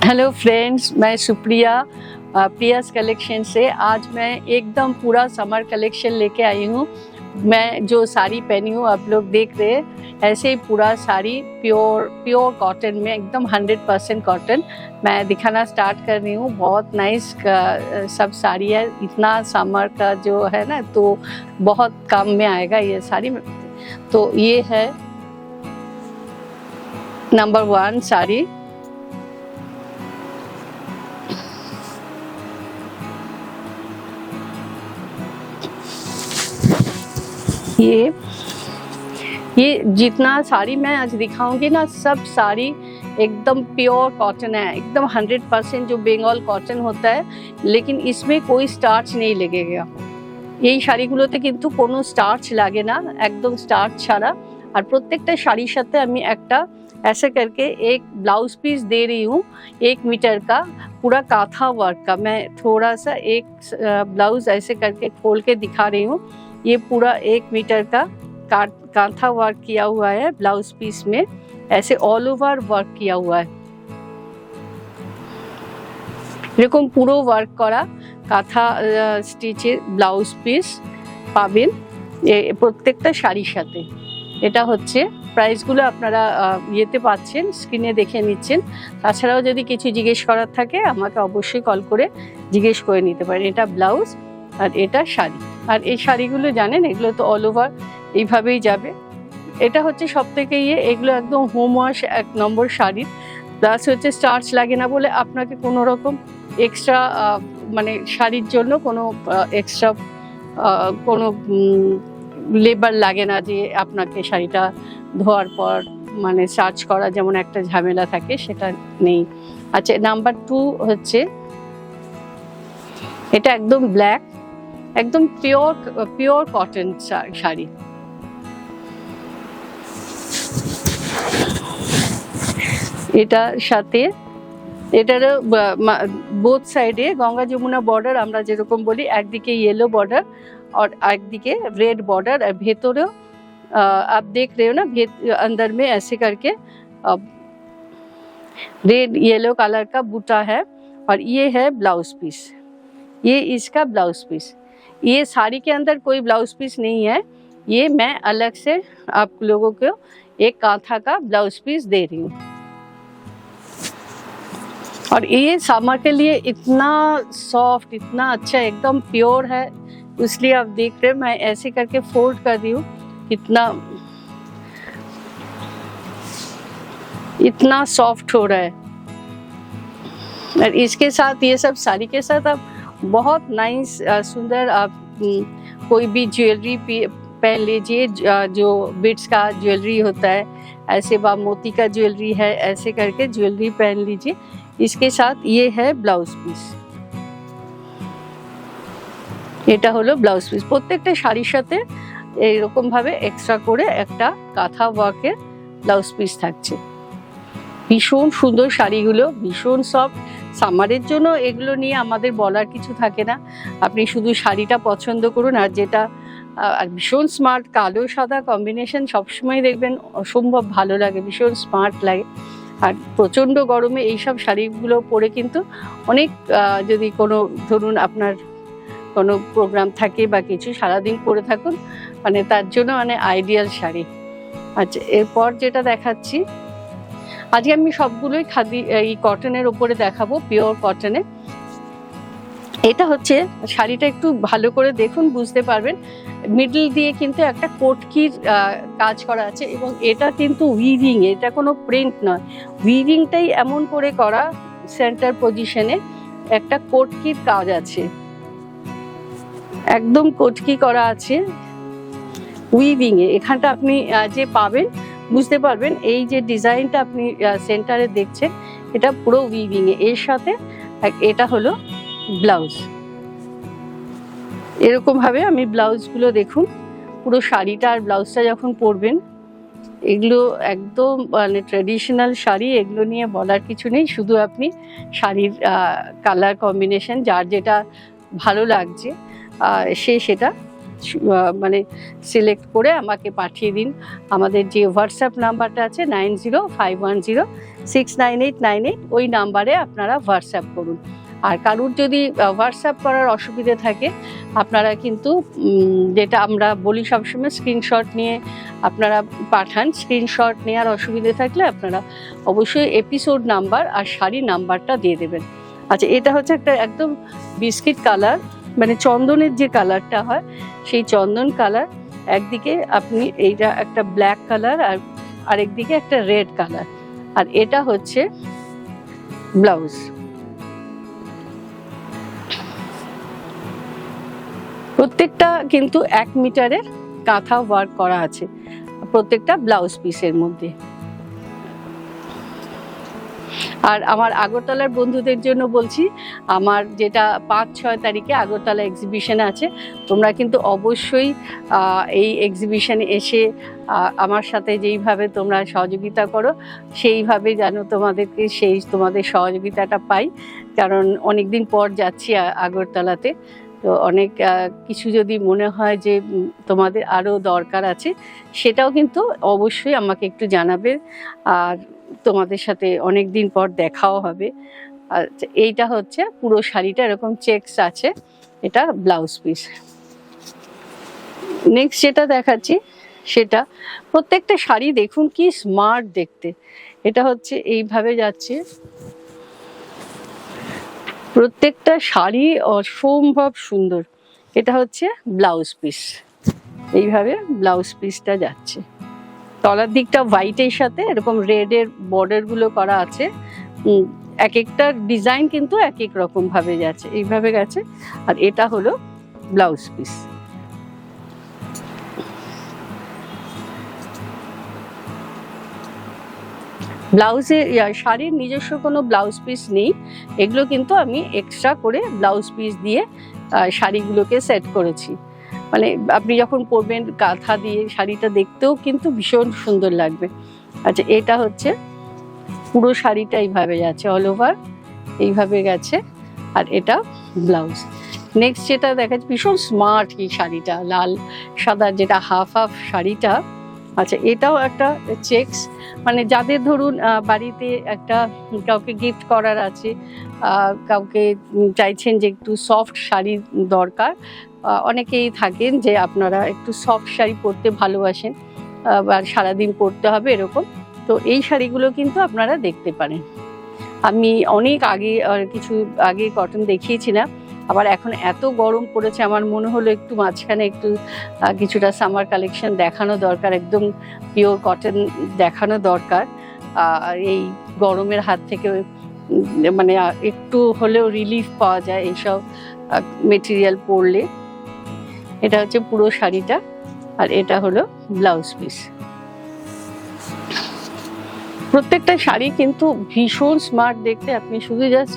Hello friends, मैं Supriya Priya's collection से। आज मैं एकदम पूरा समर कलेक्शन लेके आई हूँ। मैं जो साड़ी पहनी हूँ आप लोग देख रहे हैं, ऐसे ही पूरा साड़ी प्योर कॉटन में एकदम 100% कॉटन मैं दिखाना स्टार्ट कर रही हूँ। बहुत नाइस सब साड़ी है। इतना समर का जो है ना, तो बहुत काम में आएगा ये साड़ी। तो ये है नंबर 1 साड़ी। ये जितना साड़ी मैं आज दिखाऊंगी ना, सब साड़ी एकदम प्योर कॉटन है, एकदम 100% जो बेंगल कॉटन होता है, लेकिन इसमें कोई स्टार्च नहीं लगेगा। এই শাড়িগুলোতে কিন্তু কোনো স্টার্চ লাগে না, একদম স্টার্চ ছাড়া। আর প্রত্যেকটা শাড়ির সাথে আমি একটা ऐसे करके एक ब्लाउज पीस दे रही हूँ 1 मीटर का, पूरा काथा वर्क का। मैं थोड़ा सा एक ब्लाउज ऐसे करके खोल के दिखा रही हूँ। ये पूरा 1 मीटर का काथा वर्क किया हुआ है ब्लाउज पीस में, ऐसे ऑल ओवर वर्क किया हुआ है। এরকম পুরো ওয়ার্ক করা কাঁথা স্টিচের ব্লাউজ পিস পাবেন প্রত্যেকটা শাড়ির সাথে। এটা হচ্ছে প্রাইসগুলো আপনারা ইয়েতে পাচ্ছেন, স্ক্রিনে দেখে নিচ্ছেন। তাছাড়াও যদি কিছু জিজ্ঞেস করার থাকে আমাকে অবশ্যই কল করে জিজ্ঞেস করে নিতে পারেন। এটা ব্লাউজ আর এটা শাড়ি। আর এই শাড়িগুলো জানেন, এগুলো তো অল ওভার এইভাবেই যাবে। এটা হচ্ছে সবথেকে এগুলো একদম হোম ওয়াশ 1 নম্বর শাড়ি। প্লাস হচ্ছে স্টার্চ লাগে না বলে আপনাকে কোনো রকম এক্সট্রা মানে শাড়ির জন্য কোনো এক্সট্রা কোনো লেবার লাগে না, যে আপনাকে শাড়িটা ধোয়ার পর মানে সার্চ করা যেমন একটা ঝামেলা থাকে, সেটা নেই। আচ্ছা, নাম্বার 2 হচ্ছে এটা একদম ব্ল্যাক, একদম পিওর কটন শাড়ি। এটার সাথে এটার বোথ সাইডে গঙ্গা যমুনা বর্ডার আমরা যেরকম বলি, একদিকে येलो बॉर्डर और একদিকে रेड बॉर्डर। और ভেতরেও आप देख रहे हो ना, अंदर में ऐसे करके रेड येलो कलर का बूटा है। और ये है ब्लाउज पीस, ये इसका ब्लाउज पीस। ये साड़ी के अंदर कोई ब्लाउज पीस नहीं है, ये मैं अलग से आप लोगों को एक कांथा का ब्लाउज पीस दे रही हूँ। और ये समर के लिए इतना सॉफ्ट, इतना अच्छा, एकदम प्योर है, इसलिए आप देख रहे हैं मैं ऐसे करके फोल्ड कर रही हूँ। इतना सॉफ्ट हो रहा है। और इसके साथ ये सब साड़ी के साथ आप बहुत नाइस सुंदर आप कोई भी ज्वेलरी पहन लीजिए, जो बिट्स का ज्वेलरी होता है, ऐसे मोती का ज्वेलरी है, ऐसे करके ज्वेलरी पहन लीजिए। इसके साथ ये है ब्लाउज পিস। এটা হলো ব্লাউজ পিস। প্রত্যেকটা শাড়ির সাথে এইরকম ভাবে এক্সট্রা করে একটা কাঁথা ওয়ার্কের ব্লাউজ পিস থাকছে। ভীষণ সুন্দর শাড়িগুলো, ভীষণ সফট। সামারের জন্য এগুলো নিয়ে আমাদের বলার কিছু থাকে না, আপনি শুধু শাড়িটা পছন্দ করুন। আর যেটা আর ভীষণ স্মার্ট, কালো সাদা কম্বিনেশন সবসময় দেখবেন অসম্ভব ভালো লাগে, ভীষণ স্মার্ট লাগে। আর প্রচণ্ড গরমে এইসব শাড়িগুলো পরে কিন্তু অনেক, যদি কোনো ধরুন আপনার কোনো প্রোগ্রাম থাকে বা কিছু, সারাদিন পরে থাকুন, মানে তার জন্য মানে আইডিয়াল শাড়ি। আচ্ছা, এরপর যেটা দেখাচ্ছি, আজকে আমি সবগুলোই খাদি এই কটনের ওপরে দেখাবো, পিওর কটনে। এটা হচ্ছে শাড়িটা একটু ভালো করে দেখুন, বুঝতে পারবেন। মিডল দিয়ে কিন্তু একটা কোটকির কাজ করা আছে, এবং এটা কিন্তু উইভিং, এটা কোনো প্রিন্ট নয়, উইভিংটাই এমন করে করা, সেন্টার পজিশনে একটা কোটকির কাজ আছে, একদম কোটকি করা আছে উইভিং এ। এখানটা আপনি যে পাবেন বুঝতে পারবেন, এই যে ডিজাইনটা আপনি সেন্টারে দেখছেন, এটা পুরো উইভিং এ। এর সাথে এটা হলো ব্লাউজ। এরকম ভাবে আমি ব্লাউজগুলো দেখুন, পুরো শাড়িটা আর ব্লাউজটা যখন পরবেন, এগুলো একদম মানে ট্র্যাডিশনাল শাড়ি, এগুলো নিয়ে বলার কিছু নেই। শুধু আপনি শাড়ির কালার কম্বিনেশন যার যেটা ভালো লাগছে সে সেটা মানে সিলেক্ট করে আমাকে পাঠিয়ে দিন। আমাদের যে হোয়াটসঅ্যাপ নাম্বারটা আছে 9051069898, ওই নাম্বারে আপনারা হোয়াটসঅ্যাপ করুন। আর কারুর যদি হোয়াটসঅ্যাপ করার অসুবিধে থাকে, আপনারা কিন্তু যেটা আমরা বলি সবসময় স্ক্রিনশট নিয়ে আপনারা পাঠান। স্ক্রিনশট নেওয়ার অসুবিধে থাকলে আপনারা অবশ্যই এপিসোড নাম্বার আর শাড়ি নাম্বারটা দিয়ে দেবেন। আচ্ছা, এটা হচ্ছে একটা একদম বিস্কিট কালার, মানে চন্দনের যে কালারটা হয় সেই চন্দন কালার। একদিকে আপনি এইটা একটা ব্ল্যাক কালার আর আরেকদিকে একটা রেড কালার। আর এটা হচ্ছে ব্লাউজ। প্রত্যেকটা কিন্তু 1 মিটারের কাঁথা ওয়ার্ক করা আছে প্রত্যেকটা ব্লাউজ পিসের মধ্যে। আর আমার আগরতলার বন্ধুদের জন্য বলছি, আমার যেটা 5-6 তারিখে আগরতলা এক্সিবিশন আছে, তোমরা কিন্তু অবশ্যই এই এক্সিবিশনে এসে আমার সাথে যেইভাবে তোমরা সহযোগিতা করো সেইভাবে যেন তোমাদের সহযোগিতাটা পাই। কারণ অনেক দিন পর যাচ্ছি আগরতলাতে, তো অনেক কিছু যদি মনে হয় যে তোমাদের আরও দরকার আছে, সেটাও কিন্তু অবশ্যই আমাকে একটু জানাবে। আর তোমাদের সাথে অনেক দিন পর দেখাও হবে। আর এইটা হচ্ছে পুরো শাড়িটা এরকম চেকস আছে, এটা ব্লাউজ পিস। নেক্সট যেটা দেখাচ্ছি সেটা, প্রত্যেকটা শাড়ি দেখুন কি স্মার্ট দেখতে। এটা হচ্ছে এইভাবে যাচ্ছে, প্রত্যেকটা শাড়ি অসম্ভব সুন্দর। এটা হচ্ছে ব্লাউজ পিস, এইভাবে ব্লাউজ পিসটা যাচ্ছে। তলার দিকটা হোয়াইটের সাথে এরকম রেডের বর্ডারগুলো করা আছে। এক একটা ডিজাইন কিন্তু এক এক রকম ভাবে যাচ্ছে, এইভাবে গেছে। আর এটা হলো ব্লাউজ পিস। ব্লাউজে শাড়ির নিজস্ব কোনো ব্লাউজ পিস নেই, এগুলো কিন্তু আমি এক্সট্রা করে ব্লাউজ পিস দিয়ে শাড়িগুলোকে সেট করেছি। মানে আপনি যখন পরবেন কাঁথা দিয়ে, শাড়িটা দেখতেও কিন্তু ভীষণ সুন্দর লাগবে। আচ্ছা, এটা হচ্ছে পুরো শাড়িটা এইভাবে যাচ্ছে, অল ওভার এইভাবে গেছে। আর এটা ব্লাউজ। নেক্সট যেটা দেখাচ্ছে, ভীষণ স্মার্ট এই শাড়িটা, লাল সাদা যেটা হাফ হাফ শাড়িটা। আচ্ছা, এটাও একটা চেকস, মানে যাদের ধরুন বাড়িতে একটা কাউকে গিফট করার আছে, কাউকে চাইছেন যে একটু সফট শাড়ি দরকার। অনেকেই থাকেন যে আপনারা একটু সফট শাড়ি পরতে ভালোবাসেন, আর সারাদিন পরতে হবে এরকম, তো এই শাড়িগুলো কিন্তু আপনারা দেখতে পারেন। আমি অনেক কিছু আগে কটন দেখিয়েছিলাম, আবার এখন এত গরম পড়েছে, আমার মনে হলো একটু মাঝখানে একটু কিছুটা সামার কালেকশন দেখানো দরকার, একদম পিওর কটন দেখানো দরকার। এই গরমের হাত থেকে মানে একটু হলেও রিলিফ পাওয়া যায় এইসব মেটেরিয়াল পরলে। এটা হচ্ছে পুরো শাড়িটা, আর এটা হলো ব্লাউজ পিস। প্রত্যেকটা শাড়ি কিন্তু ভীষণ স্মার্ট দেখতে, আপনি শুধু জাস্ট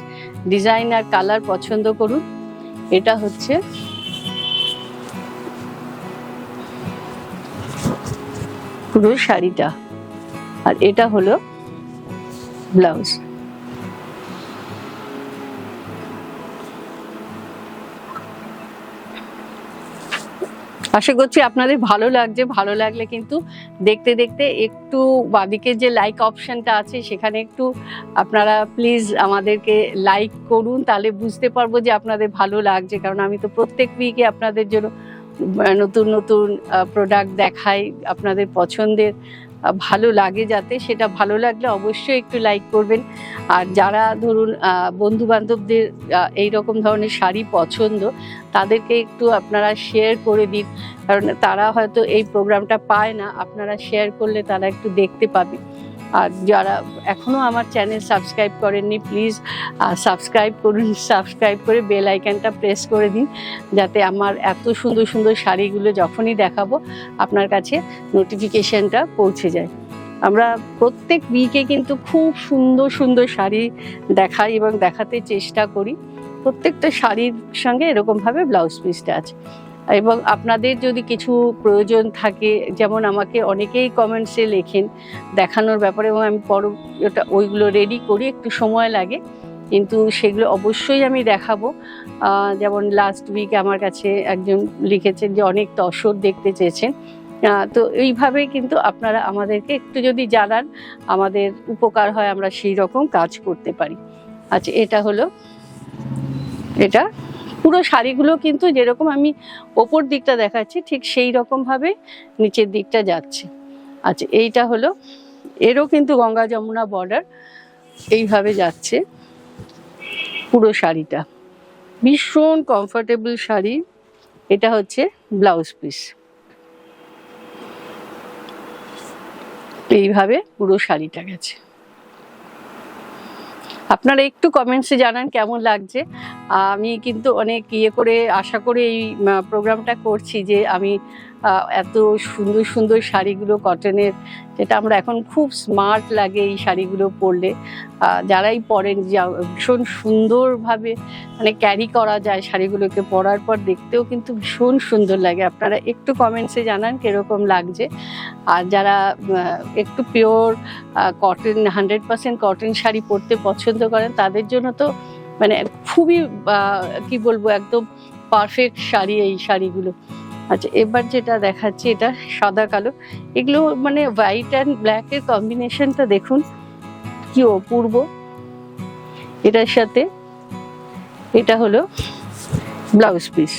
ডিজাইন আর কালার পছন্দ করুন। এটা হচ্ছে পুরো শাড়িটা, আর এটা হলো ব্লাউজ। আশা করছি আপনাদের ভালো লাগছে। ভালো লাগলে কিন্তু দেখতে দেখতে একটু বাদিকে যে লাইক অপশনটা আছে সেখানে একটু আপনারা প্লিজ আমাদেরকে লাইক করুন, তাহলে বুঝতে পারবো যে আপনাদের ভালো লাগছে। কারণ আমি তো প্রত্যেক উইকে আপনাদের জন্য নতুন নতুন প্রোডাক্ট দেখাই, আপনাদের পছন্দের ভালো লাগে যাতে, সেটা ভালো লাগলে অবশ্যই একটু লাইক করবেন। আর যারা ধরুন বন্ধু বান্ধবদের এইরকম ধরনের শাড়ি পছন্দ, তাদেরকে একটু আপনারা শেয়ার করে দিন, কারণ তারা হয়তো এই প্রোগ্রামটা পায় না, আপনারা শেয়ার করলে তারা একটু দেখতে পাবে। আর যারা এখনও আমার চ্যানেল সাবস্ক্রাইব করেননি, প্লিজ সাবস্ক্রাইব করুন, সাবস্ক্রাইব করে বেল আইকনটা প্রেস করে দিন, যাতে আমার এত সুন্দর সুন্দর শাড়িগুলো যখনই দেখাবো আপনার কাছে নোটিফিকেশনটা পৌঁছে যায়। আমরা প্রত্যেক উইকে কিন্তু খুব সুন্দর সুন্দর শাড়ি দেখাই এবং দেখাতে চেষ্টা করি। প্রত্যেকটা শাড়ির সঙ্গে এরকমভাবে ব্লাউজ পিসটা আছে। এবং আপনাদের যদি কিছু প্রয়োজন থাকে, যেমন আমাকে অনেকেই কমেন্টসে লেখেন দেখানোর ব্যাপারে, এবং আমি ওইগুলো রেডি করি, একটু সময় লাগে। কিন্তু সেগুলো অবশ্যই আমি দেখাবো। যেমন লাস্ট উইক আমার কাছে একজন লিখেছেন যে অনেক তসর দেখতে চেয়েছেন। তো এইভাবে কিন্তু আপনারা আমাদেরকে একটু যদি জানান, আমাদের উপকার হয়, আমরা সেই রকম কাজ করতে পারি। আচ্ছা, এটা হলো, এটা পুরো শাড়িগুলো কিন্তু যেরকম আমি ওপর দিকটা দেখাচ্ছি ঠিক সেই রকম ভাবে নিচের দিকটা যাচ্ছে। আচ্ছা, এইটা হলো, এরও কিন্তু গঙ্গা যমুনা বর্ডার এইভাবে যাচ্ছে পুরো শাড়িটা। ভীষণ কমফোর্টেবল শাড়ি। এটা হচ্ছে ব্লাউজ পিস। এইভাবে পুরো শাড়িটা গেছে। আপনারা একটু কমেন্টসে জানান কেমন লাগছে। আমি কিন্তু অনেক করে আশা করে এই প্রোগ্রামটা করছি যে আমি এত সুন্দর সুন্দর শাড়িগুলো কটনের, যেটা আমরা এখন খুব স্মার্ট লাগে এই শাড়িগুলো পরলে, যারাই পরেন ভীষণ সুন্দরভাবে মানে ক্যারি করা যায় শাড়িগুলোকে, পরার পর দেখতেও কিন্তু ভীষণ সুন্দর লাগে। আপনারা একটু কমেন্টসে জানান কীরকম লাগছে। আর যারা একটু পিওর কটন 100% কটন শাড়ি পরতে পছন্দ করেন তাদের জন্য তো মানে খুবই কি বলবো, একদম পারফেক্ট শাড়ি এই শাড়িগুলো। আচ্ছা, এবার যেটা দেখাচ্ছি এটা সাদা কালো। এগুলো মানে হোয়াইট অ্যান্ড ব্ল্যাকের কম্বিনেশনটা দেখুন কি অপূর্ব। এটার সাথে এটা হলো ব্লাউজ পিস।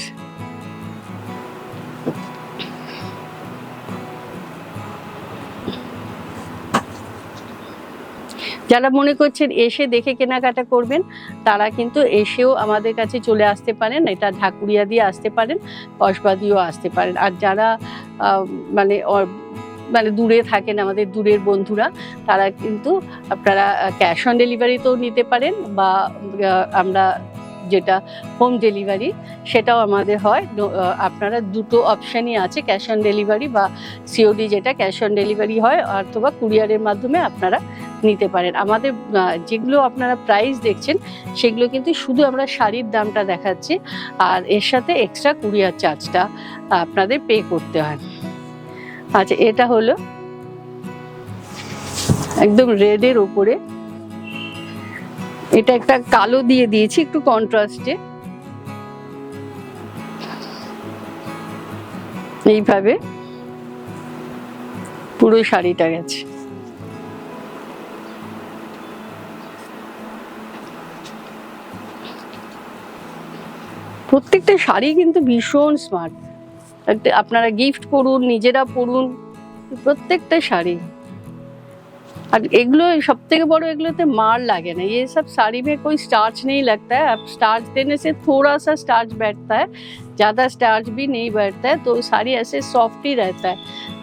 যারা মনে করছেন এসে দেখে কেনাকাটা করবেন, তারা কিন্তু এসেও আমাদের কাছে চলে আসতে পারেন। এটা ঢাকুরিয়া দিয়ে আসতে পারেন, কসবা দিয়েও আসতে পারেন। আর যারা মানে মানে দূরে থাকেন, আমাদের দূরের বন্ধুরা, তারা কিন্তু আপনারা ক্যাশ অন ডেলিভারিতেও নিতে পারেন, বা আমরা যেটা হোম ডেলিভারি সেটাও আমাদের হয়। আপনারা দুটো অপশানই আছে, ক্যাশ অন ডেলিভারি বা সিওডি, যেটা ক্যাশ অন ডেলিভারি হয়, অথবা কুরিয়ারের মাধ্যমে আপনারা নিতে পারেন। আমাদের যেগুলো আপনারা প্রাইস দেখছেন সেগুলো কিন্তু শুধু আমরা শাড়ির দামটা দেখাচ্ছি, আর এর সাথে এক্সট্রা কুরিয়ার চার্জটা আপনাদের পে করতে হয়। আচ্ছা, এটা হলো একদম রেডের ওপরে, এটা একটা কালো দিয়ে দিয়েছি একটু কন্ট্রাস্টে। এইভাবে পুরো শাড়িটা গেছে। প্রত্যেকটা শাড়ি কিন্তু ভীষণ স্মার্ট। আপনারা গিফট করুন, নিজেরা পরুন, প্রত্যেকটা শাড়ি। और एगलो सब থেকে বড় এগুলোতে मार लगे ना, ये सब साड़ी में कोई स्टार्च नहीं लगता है। अब स्टार्च देने से थोड़ा सा स्टार्च बैठता है, ज़्यादा स्टार्च भी नहीं बैठता है, तो साड़ी ऐसे सॉफ्ट ही रहता है।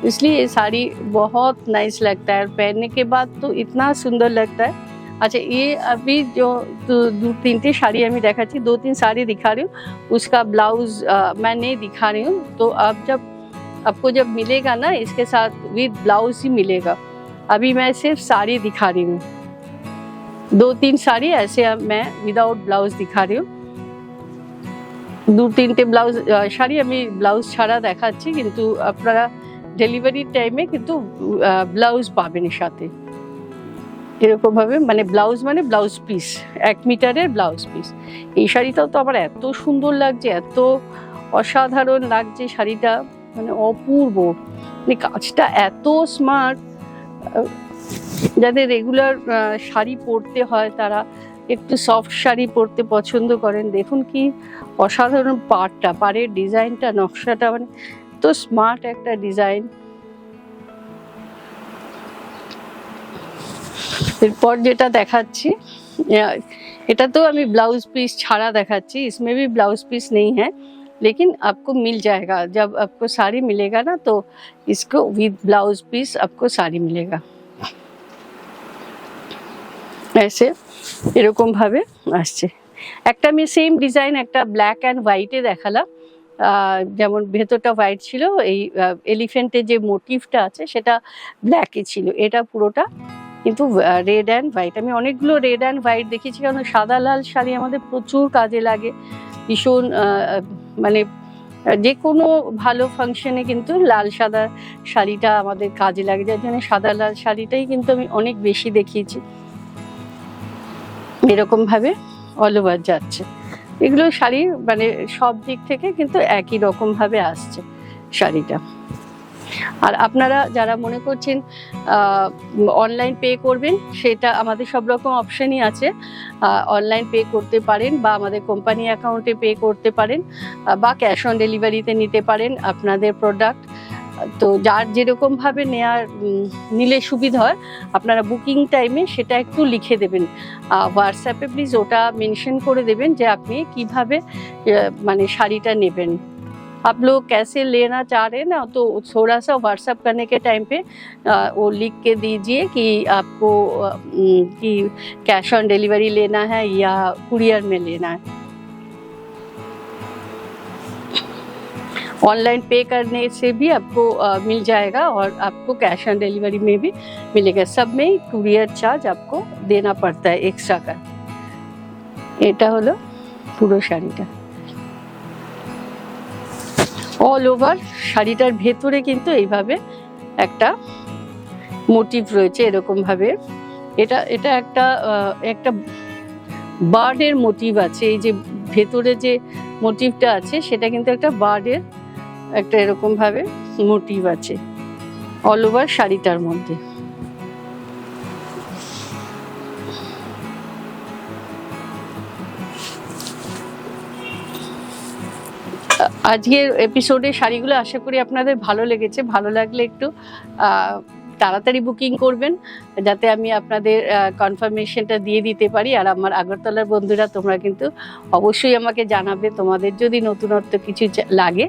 इसलिए ये साड़ी बहुत नाइस लगता है, पहनने के बाद तो इतना सुंदर लगता है। अच्छा, ये अभी जो दो तीन साड़ी हमें दिखाती, 2-3 साड़ी दिखा रही हूँ, उसका ब्लाउज मैं नहीं दिखा रही हूँ। तो अब जब आपको जब मिलेगा ना, इसके साथ विद ब्लाउज ही मिलेगा। अभी मैं सिर्फ साड़ी दिखा रही हूँ, 2-3 साड़ी ऐसे मैं विदाउट ब्लाउज दिखा रही हूँ। 2-3টে ব্লাউজ শাড়ি আমি ব্লাউজ ছাড়া দেখাচ্ছি, কিন্তু আপনারা ডেলিভারি টাইমে কিন্তু ব্লাউজ পাবেন সাথে এরকম ভাবে। মানে ব্লাউজ মানে ব্লাউজ পিস, 1 মিটারের ব্লাউজ পিস। এই শাড়িটাও তো আমার এত সুন্দর লাগছে, এত অসাধারণ লাগছে শাড়িটা, মানে অপূর্ব। মানে কাজটা এত স্মার্ট। যাদের রেগুলার শাড়ি পরতে হয় তারা একটু সফট শাড়ি পরতে পছন্দ করেন। দেখুন কি অসাধারণ পাড়টা, পাড়ের ডিজাইনটা, নকশাটা, মানে তো স্মার্ট একটা ডিজাইন। এরপর যেটা দেখাচ্ছি, এটা তো আমি ब्लाउज पीस छाड़ा दिखाচ্ছি, इसमें भी ब्लाउज पीस नहीं है, लेकिन आपको मिल जाएगा। जब आपको साड़ी मिलेगा ना, तो इसको विद ब्लाउज पीस आपको साड़ी मिलेगा। ऐसे এরকম ভাবে আসছে। একটা আমি সেম ডিজাইন একটা ব্ল্যাক অ্যান্ড হোয়াইটে দেখালাম, যেমন ভেতরটা হোয়াইট ছিল, এই এলিফ্যান্টের যে মোটিভটা আছে সেটা ব্ল্যাকে ছিল। এটা পুরোটা কিন্তু রেড অ্যান্ড হোয়াইট। আমি অনেকগুলো রেড অ্যান্ড হোয়াইট দেখেছি, কারণ সাদা লাল শাড়ি আমাদের প্রচুর কাজে লাগে, ভীষণ মানে যে কোনো ভালো ফাংশনে কিন্তু লাল সাদা শাড়িটা আমাদের কাজে লাগে, যার জন্য সাদা লাল শাড়িটাই কিন্তু আমি অনেক বেশি দেখিয়েছি। এরকম ভাবে অল ওভার যাচ্ছে। এগুলো শাড়ি মানে সব দিক থেকে কিন্তু একই রকম ভাবে আসছে শাড়িটা। আর আপনারা যারা মনে করছেন অনলাইন পে করবেন, সেটা আমাদের সব রকম অপশনই আছে। অনলাইন পে করতে পারেন বা আমাদের কোম্পানি অ্যাকাউন্টে পে করতে পারেন, বা ক্যাশ অন ডেলিভারিতে নিতে পারেন আপনাদের প্রোডাক্ট। তো যার যেরকমভাবে নিলে সুবিধা হয়, আপনারা বুকিং টাইমে সেটা একটু লিখে দেবেন হোয়াটসঅ্যাপে, প্লিজ ওটা মেনশন করে দেবেন যে আপনি কিভাবে মানে শাড়িটা নেবেন। आप लोग कैसे लेना चाह रहे हैं ना, तो थोड़ा सा व्हाट्सएप करने के टाइम पे वो लिख के दीजिए कि आपको कि कैश ऑन डिलीवरी लेना है या कुरियर में लेना है। ऑनलाइन पे करने से भी आपको मिल जाएगा और आपको कैश ऑन डिलीवरी में भी मिलेगा। सब में कुरियर चार्ज आपको देना पड़ता है एक्स्ट्रा का। এটা হলো পুরো শাড়িটা অল ওভার। শাড়িটার ভেতরে কিন্তু এইভাবে একটা মোটিভ রয়েছে এরকম ভাবে। এটা একটা বার্ডের মোটিভ আছে। এই যে ভেতরে যে মোটিভটা আছে সেটা কিন্তু একটা বার্ডের একটা এরকম ভাবে মোটিভ আছে অল ওভার শাড়িটার মধ্যে। আজকের এপিসোডে শাড়িগুলো আশা করি আপনাদের ভালো লেগেছে। ভালো লাগলে একটু তাড়াতাড়ি বুকিং করবেন, যাতে আমি আপনাদের কনফার্মেশনটা দিয়ে দিতে পারি। আর আমার আগরতলার বন্ধুরা, তোমরা কিন্তু অবশ্যই আমাকে জানাবে তোমাদের যদি নতুনত্ব কিছু লাগে।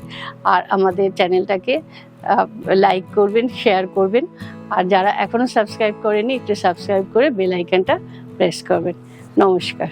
আর আমাদের চ্যানেলটাকে লাইক করবেন, শেয়ার করবেন। আর যারা এখনও সাবস্ক্রাইব করেনি, একটু সাবস্ক্রাইব করে বেল আইকনটা প্রেস করবেন। নমস্কার।